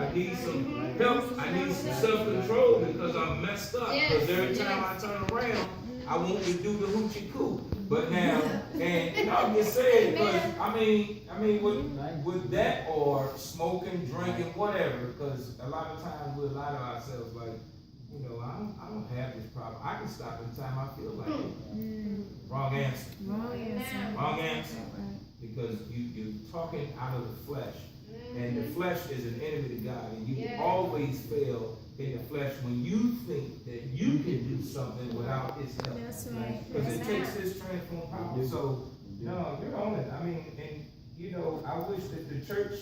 I need some help. I need some self-control because I'm messed up. Because every time I turn around, I want to do the hoochie coo. But now, and I'm just saying, because I mean, with that or smoking, drinking, whatever, because a lot of times we lie to ourselves, like, you know, I don't have this problem. I can stop anytime I feel like it. Wrong answer. Wrong answer. Because you're talking out of the flesh. And the flesh is an enemy to God. And you always fail in the flesh when you think that you can do something without His help. That's right. Because it takes His transform power. So, no, you're on it. I mean, and, you know, I wish that the church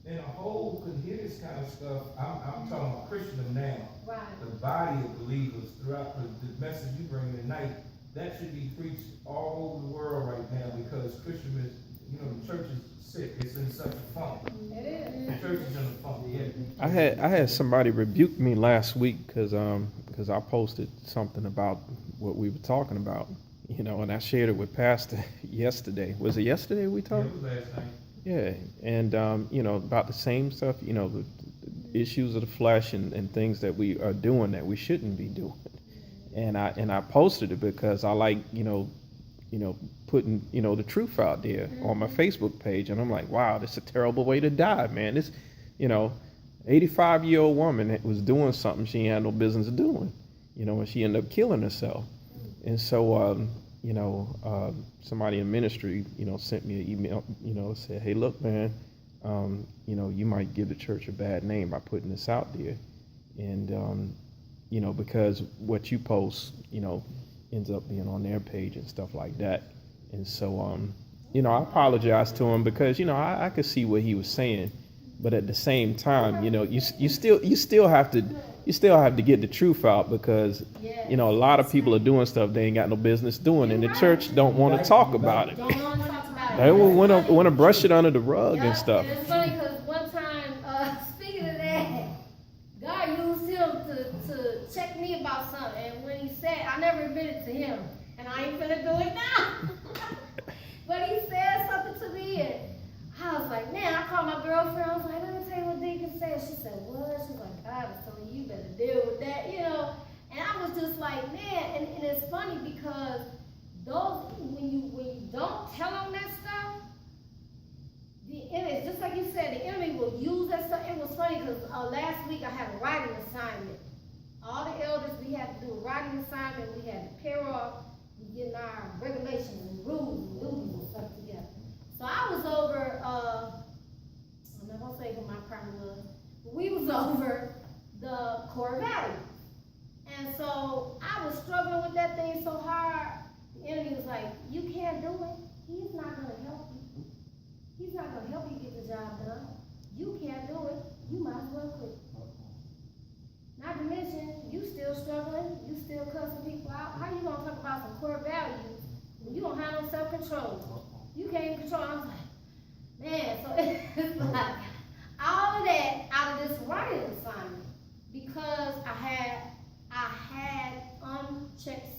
in a whole could hear this kind of stuff. I'm talking about Christendom now. Right. The body of believers throughout the message you bring tonight, that should be preached all over the world right now because Christendom is, you know, the church is sick. It's in such a funk. It is. The church is in a funk. Yeah. I had somebody rebuke me last week because I posted something about what we were talking about, you know, and I shared it with Pastor yesterday. Was it yesterday we talked? Yeah, it was last night. Yeah, and you know, about the same stuff, you know, the issues of the flesh and things that we are doing that we shouldn't be doing. And I posted it because I like, you know, putting, you know, the truth out there on my Facebook page. And I'm like, wow, this is a terrible way to die, man. This, you know, 85-year-old woman that was doing something she had no business doing, you know, and she ended up killing herself. And so, you know, somebody in ministry, you know, sent me an email, you know, said, hey, look, man, you know, you might give the church a bad name by putting this out there. And, you know, because what you post, you know, ends up being on their page and stuff like that. And so, you know, I apologized to him because, you know, I could see what he was saying. But at the same time, you know, you still have to get the truth out because, you know, a lot of people are doing stuff they ain't got no business doing, and the church don't want to talk about it. They want to brush it under the rug and stuff. And it's funny because one time, speaking of that, God used him to check me about something, and when he said, I never admitted to him, and I ain't finna do it now. But he said something to me, and I was like, man, I called my girlfriend. I was like, let me tell you what Deacon said. She said, what? She was like, God was telling you, you better deal with that, you know. And I was just like, man, and it's funny because those when you don't tell them that stuff, the enemy, just like you said, the enemy will use that stuff. It was funny because last week I had a writing assignment. All the elders, we had to do a writing assignment. We had to pair off, getting our regulations and rules and duties and stuff together. So I was over, I'm not going to say who my partner was, but we was over the core values. And so I was struggling with that thing so hard, the enemy was like, you can't do it. He's not going to help you. He's not going to help you get the job done. You can't do it. You might as well quit. Not to mention, you still struggling. You still cussing people out. How you going to talk about some core values when you don't have no self-control? You can't even control. I was like,